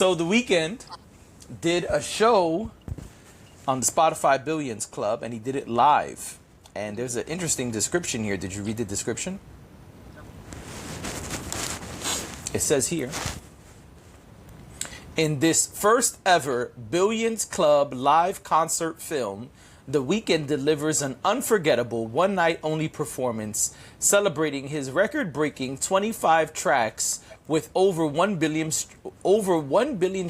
So the Weeknd did a show on the Spotify Billions Club, and he did it live. And there's an interesting description here. Did you read the description? It says here, in this first ever Billions Club live concert film, The Weeknd delivers an unforgettable one-night-only performance celebrating his record-breaking 25 tracks with over 1 billion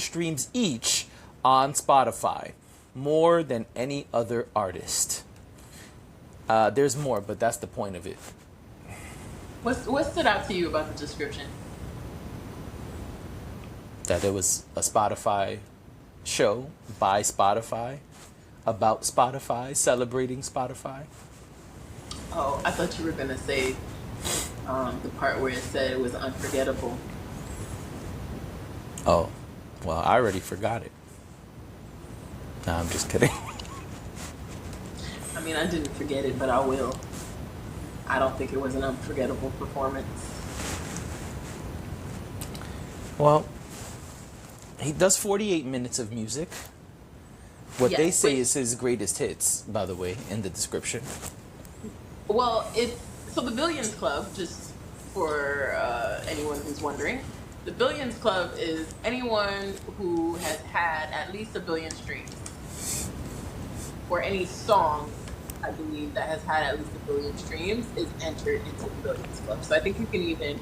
streams each on Spotify, more than any other artist. There's more, but that's the point of it. What stood out to you about the description? That it was a Spotify show by Spotify, about Spotify, celebrating Spotify. Oh, I thought you were gonna say the part where it said it was unforgettable. Oh, well, I already forgot it. No, I'm just kidding. I mean, I didn't forget it, but I will. I don't think it was an unforgettable performance. Well, he does 48 minutes of music. What they say is his greatest hits, by the way, in the description. Well, so the Billions Club, just for anyone who's wondering, the Billions Club is anyone who has had at least 1 billion streams, or any song, I believe, that has had at least 1 billion streams is entered into the Billions Club. So I think you can even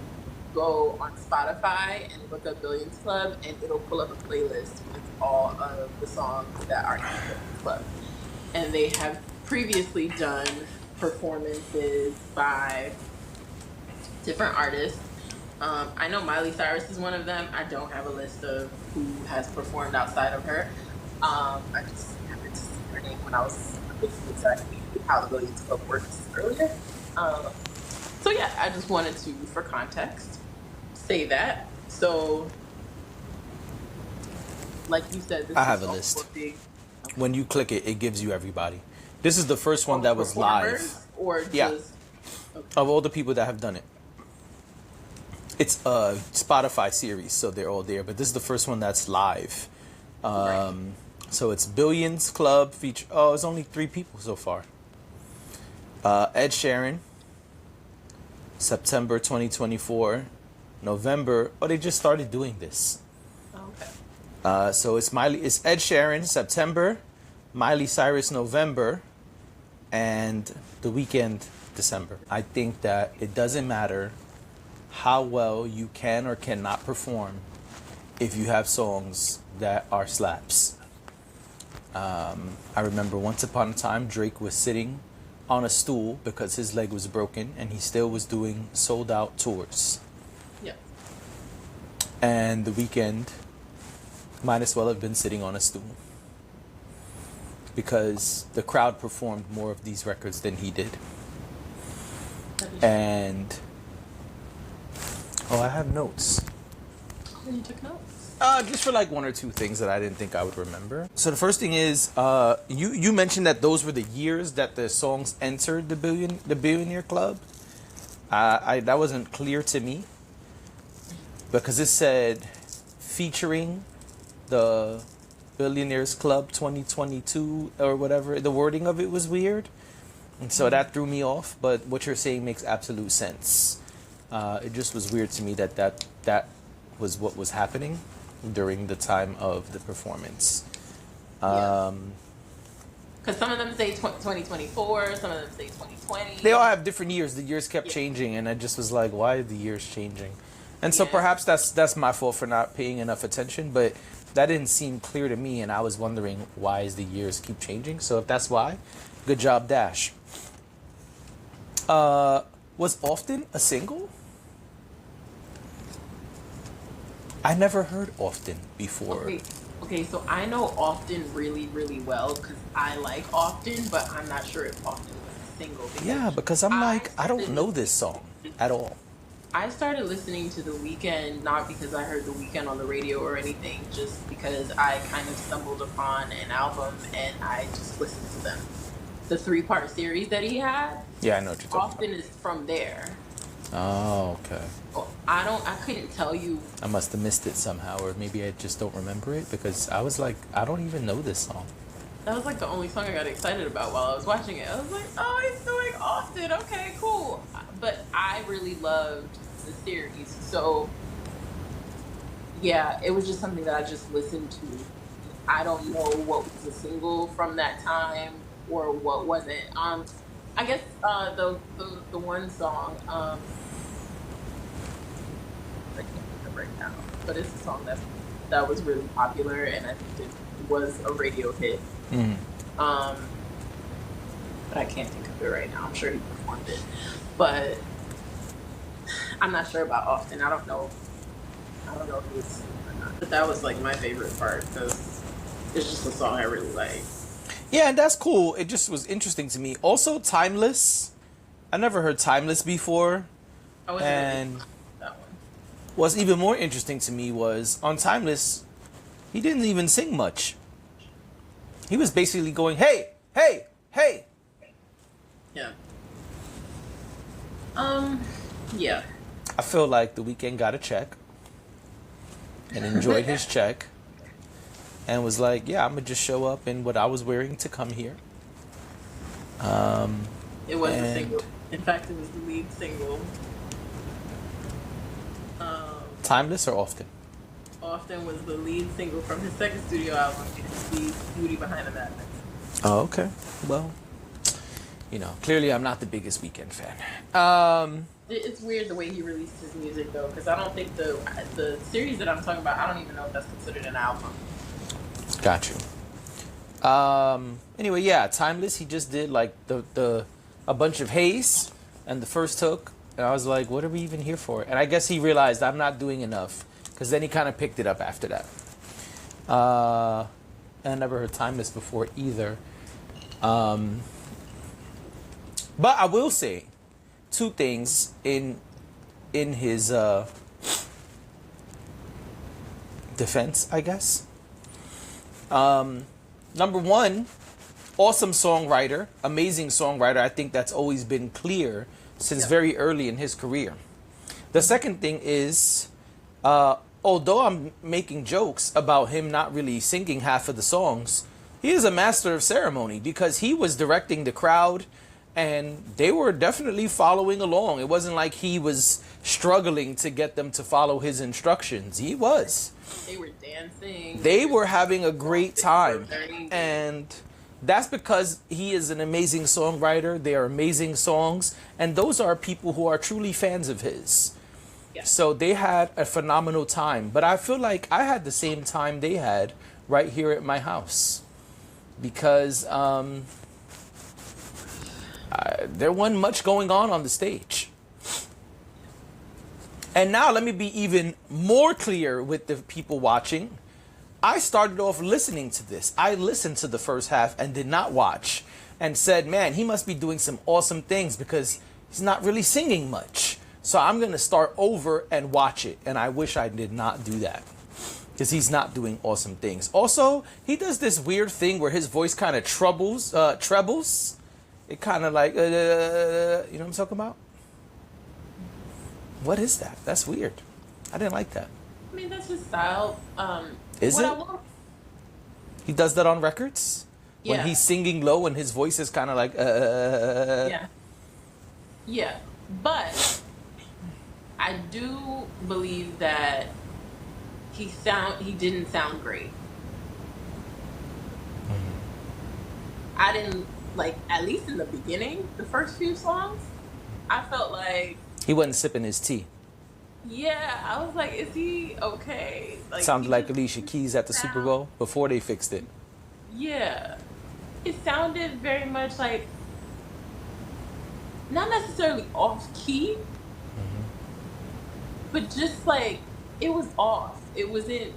go on Spotify and look up Billions Club, and it'll pull up a playlist with all of the songs that are in the Billions Club. And they have previously done performances by different artists. I know Miley Cyrus is one of them. I don't have a list of who has performed outside of her. I just happened to see her name when I was looking exactly how the Billions Club works earlier. So yeah, I just wanted to, for context, say that. So, like you said, this I have a list. When you click it, it gives you everybody. This is the first one that was live. Or just, yeah, okay. Of all the people that have done it. It's a Spotify series, so they're all there. But this is the first one that's live. Right. So it's Billions Club feature. Oh, it's only 3 people so far. Ed Sheeran, September 2024. November. Oh, they just started doing this. Okay. So it's Ed Sheeran, September, Miley Cyrus, November, and The Weeknd, December. I think that it doesn't matter how well you can or cannot perform if you have songs that are slaps. I remember once upon a time Drake was sitting on a stool because his leg was broken, and he still was doing sold out tours. Yeah. And The Weeknd might as well have been sitting on a stool, because the crowd performed more of these records than he did. And I have notes. Oh, you took notes? Just for like 1 or 2 things that I didn't think I would remember. So the first thing is, you mentioned that those were the years that the songs entered the Billionaire Club. That wasn't clear to me, because it said featuring the Billionaires Club 2022 or whatever. The wording of it was weird, and so that threw me off. But what you're saying makes absolute sense. It just was weird to me that was what was happening during the time of the performance. Because some of them say 2024, some of them say 2020. They all have different years. The years kept changing, and I just was like, why are the years changing? And so perhaps that's my fault for not paying enough attention, but that didn't seem clear to me, and I was wondering, why is the years keep changing? So if that's why, good job, Dash. Was Often a single? I never heard Often before. Okay, so I know Often really, really well because I like Often, but I'm not sure if Often was a single. Yeah, because I'm like, I don't know this song at all. I started listening to The Weeknd not because I heard The Weeknd on the radio or anything, just because I kind of stumbled upon an album and I just listened to them. The 3-part series that he had. Yeah, I know what you're talking Often is from there. Oh, okay. I couldn't tell you. I must have missed it somehow, or maybe I just don't remember it because I was like, I don't even know this song. That was like the only song I got excited about while I was watching it. I was like, oh, he's doing Austin. Okay, cool. But I really loved the series. So, yeah, it was just something that I just listened to. I don't know what was a single from that time or what wasn't. I guess the one song, I can't think of right now, but it's a song that was really popular, and I think it was a radio hit. Mm. But I can't think of it right now. I'm sure he performed it, but I'm not sure about Austin. I don't know if he was singing or not. But that was like my favorite part because it's just a song I really like. Yeah, and that's cool. It just was interesting to me. Also, Timeless. I never heard Timeless before. And that one. what's even more interesting to me was on Timeless, he didn't even sing much. He was basically going, hey, hey, hey. Yeah. Yeah. I feel like The Weeknd got a check and enjoyed his check and was like, yeah, I'm going to just show up in what I was wearing to come here. It was a single. In fact, it was the lead single. Timeless or Often? Often was the lead single from his second studio album, the Beauty Behind the Madness. Oh, okay. Well, you know, clearly I'm not the biggest Weeknd fan. It's weird the way he released his music, though, because I don't think the series that I'm talking about, I don't even know if that's considered an album. Got you. Anyway, yeah, Timeless, he just did like a bunch of haze and the first hook, and I was like, what are we even here for? And I guess he realized I'm not doing enough, because then he kind of picked it up after that. And I never heard Timeless before either. But I will say two things in his defense, I guess. Number one, awesome songwriter, amazing songwriter. I think that's always been clear since very early in his career. The second thing is, although I'm making jokes about him not really singing half of the songs, he is a master of ceremony because he was directing the crowd and they were definitely following along. It wasn't like he was struggling to get them to follow his instructions. He was. They were dancing. They were having a great time. And that's because he is an amazing songwriter. They are amazing songs. And those are people who are truly fans of his. Yeah. So they had a phenomenal time. But I feel like I had the same time they had right here at my house. Because there wasn't much going on the stage. And now let me be even more clear with the people watching. I started off listening to this. I listened to the first half and did not watch and said, man, he must be doing some awesome things because he's not really singing much. So I'm going to start over and watch it. And I wish I did not do that because he's not doing awesome things. Also, he does this weird thing where his voice kind of trebles. It kind of like, you know what I'm talking about? What is that? That's weird. I didn't like that. I mean, that's his style. Is it? He does that on records? Yeah. When he's singing low and his voice is kind of like, Yeah. Yeah. But I do believe that he didn't sound great. I didn't, like, at least in the beginning, the first few songs, I felt like he wasn't sipping his tea. Yeah, I was like, is he okay? Like, sounded like Alicia Keys at the Super Bowl before they fixed it. Yeah. It sounded very much like, not necessarily off key, but just like, it was off. It wasn't,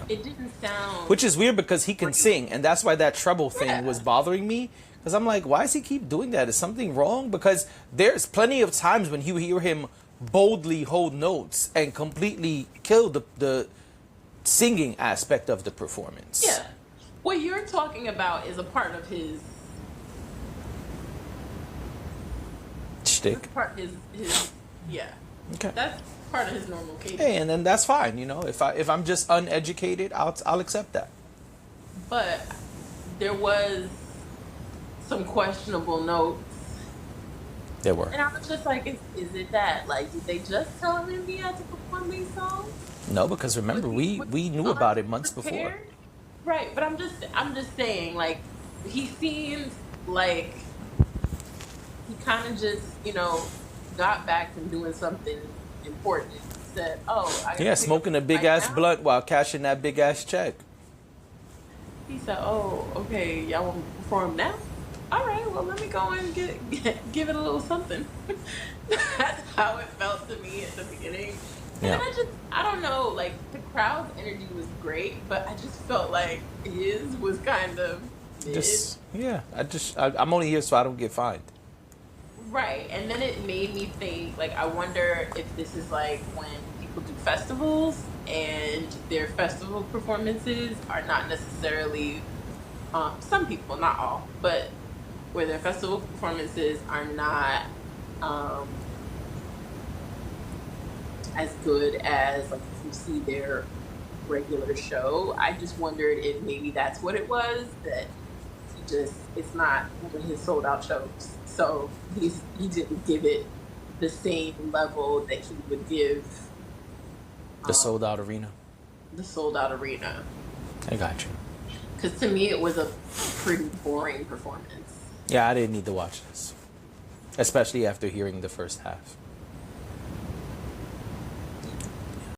it didn't sound. Which is weird because he can sing, and that's why that treble thing was bothering me. Because I'm like, why does he keep doing that? Is something wrong? Because there's plenty of times when you hear him boldly hold notes and completely kill the singing aspect of the performance. Yeah. What you're talking about is a part of his shtick. his Yeah, Okay. that's part of his normal cadence. Hey, and then that's fine. You know, if I'm just uneducated, I'll accept that. But there was some questionable notes, There were. and I was just like, is it that? Like, did they just tell him he had to perform these songs? No, because remember, Was we he knew about it months before. unprepared? Right, but I'm just saying, like, he seemed like he kind of just, got back from doing something important. Said, "Oh, I gotta Yeah, pick up smoking a the big mic ass now." blunt while cashing that big ass check. He said, "Oh, okay, y'all want me to perform now? All right, well, let me go and give it a little something." That's how it felt to me at the beginning. And Yeah. then I don't know, like the crowd's energy was great, but I just felt like his was kind of mid. Just yeah. I'm only here so I don't get fined. Right. And then it made me think, like, I wonder if this is like when people do festivals and their festival performances are not necessarily, some people, not all, but where their festival performances are not um, as good as, like, if you see their regular show. I just wondered if maybe that's what it was, that it's not one of his sold out shows. So he didn't give it the same level that he would give The sold out arena. the sold out arena. I got you. Because to me, it was a pretty boring performance. Yeah, I didn't need to watch this, especially after hearing the first half.